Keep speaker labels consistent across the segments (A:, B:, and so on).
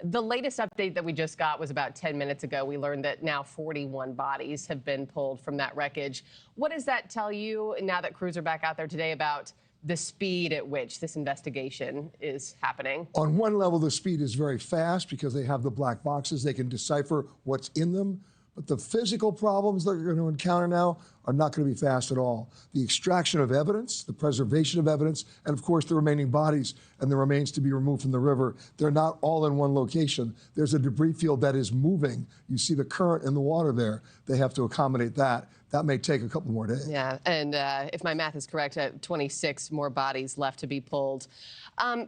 A: The latest update that we just got was about 10 minutes ago. We learned that now 41 bodies have been pulled from that wreckage. What does that tell you now that crews are back out there today about the speed at which this investigation is happening?
B: On one level, the speed is very fast because they have the black boxes. They can decipher what's in them. But the physical problems that you're going to encounter now are not going to be fast at all. The extraction of evidence, the preservation of evidence, and of course the remaining bodies and the remains to be removed from the river, they're not all in one location. There's a debris field that is moving. You see the current in the water there. They have to accommodate that. That may take a couple more days.
A: Yeah, and if my math is correct, 26 more bodies left to be pulled.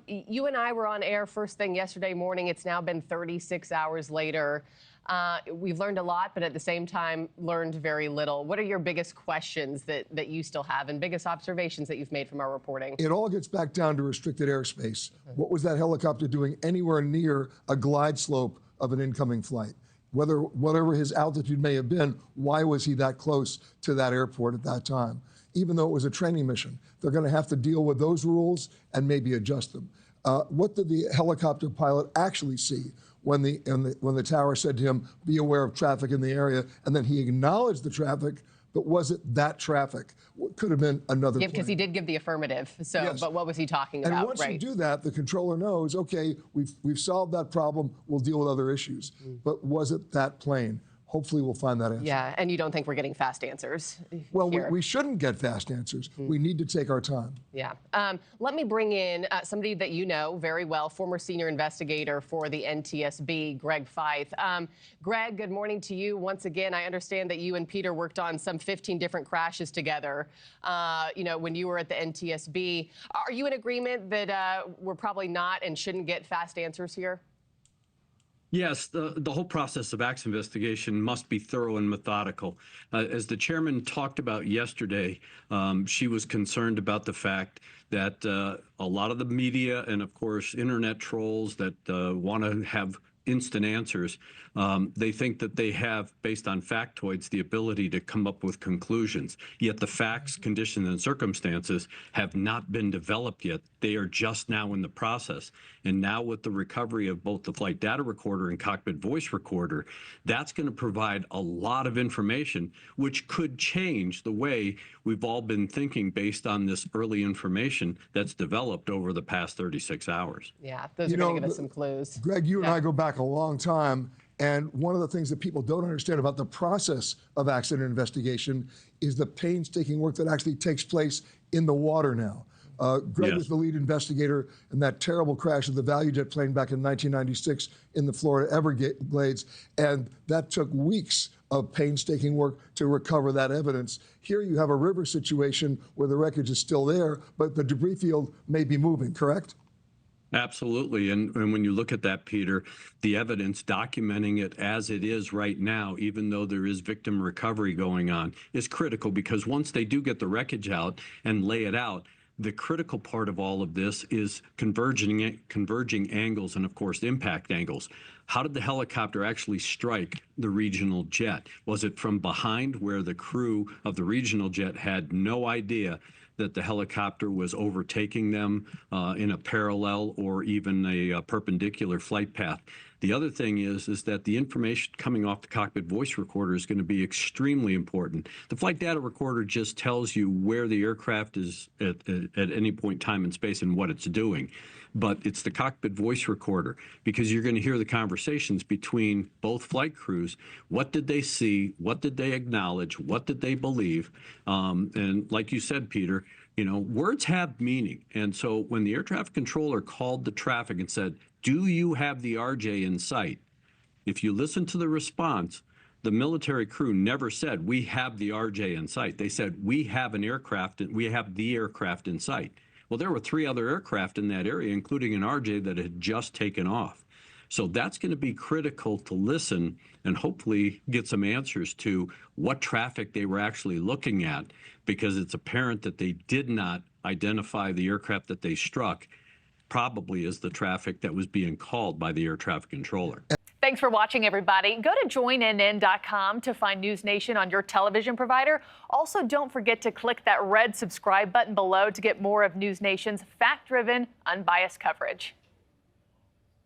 A: You and I were on air first thing yesterday morning. It's now been 36 hours later. We've learned a lot, but at the same time, learned very little. What are your biggest questions that you still have and biggest observations that you've made from our reporting?
B: It all gets back down to restricted airspace. What was that helicopter doing anywhere near a glide slope of an incoming flight? Whatever his altitude may have been, why was he that close to that airport at that time? Even though it was a training mission, they're going to have to deal with those rules and maybe adjust them. What did the helicopter pilot actually see when the tower said to him, be aware of traffic in the area, and then he acknowledged the traffic, but was it that traffic? What could have been another plane?
A: Because he did give the affirmative, so, yes. But what was he talking about?
B: And once you do that, the controller knows, okay, we've solved that problem, we'll deal with other issues. But was it that plane? Hopefully we'll find that answer.
A: Yeah, and you don't think we're getting fast answers?
B: Well, we shouldn't get fast answers. We need to take our time.
A: Yeah. Let me bring in somebody that you know very well, former senior investigator for the NTSB, Greg Feith. Greg, good morning to you. Once again, I understand that you and Peter worked on some 15 different crashes together, when you were at the NTSB. Are you in agreement that we're probably not and shouldn't get fast answers here?
C: Yes, the whole process of acts investigation must be thorough and methodical. As the chairman talked about yesterday, she was concerned about the fact that a lot of the media and, of course, internet trolls that want to have instant answers, they think that they have, based on factoids, the ability to come up with conclusions. Yet the facts, conditions, and circumstances have not been developed yet. They are just now in the process. And now with the recovery of both the flight data recorder and cockpit voice recorder, that's going to provide a lot of information, which could change the way we've all been thinking based on this early information that's developed over the past 36 hours.
A: Yeah, those are going to give us some clues.
B: Greg, you and I go back a long time. And one of the things that people don't understand about the process of accident investigation is the painstaking work that actually takes place in the water now. Greg was the lead investigator in that terrible crash of the ValueJet plane back in 1996 in the Florida Everglades, and that took weeks of painstaking work to recover that evidence. Here you have a river situation where the wreckage is still there, but the debris field may be moving, correct?
C: Absolutely. And when you look at that, Peter, the evidence documenting it as it is right now, even though there is victim recovery going on, is critical, because once they do get the wreckage out and lay it out, the critical part of all of this is converging angles and, of course, impact angles. How did the helicopter actually strike the regional jet? Was it from behind, where the crew of the regional jet had no idea that the helicopter was overtaking them in a parallel or even a perpendicular flight path? The other thing is that the information coming off the cockpit voice recorder is going to be extremely important. The flight data recorder just tells you where the aircraft is at any point in time and space and what it's doing. But it's the cockpit voice recorder, because you're going to hear the conversations between both flight crews. What did they see? What did they acknowledge? What did they believe? And like you said, Peter, words have meaning. And so when the air traffic controller called the traffic and said, do you have the RJ in sight? If you listen to the response, the military crew never said, we have the RJ in sight. They said, we have an aircraft, we have the aircraft in sight. Well, there were 3 other aircraft in that area, including an RJ that had just taken off. So that's going to be critical to listen and hopefully get some answers to what traffic they were actually looking at, because it's apparent that they did not identify the aircraft that they struck probably as the traffic that was being called by the air traffic controller.
D: Thanks for watching, everybody. Go to joinnn.com to find NewsNation on your television provider. Also, don't forget to click that red subscribe button below to get more of NewsNation's fact-driven, unbiased coverage.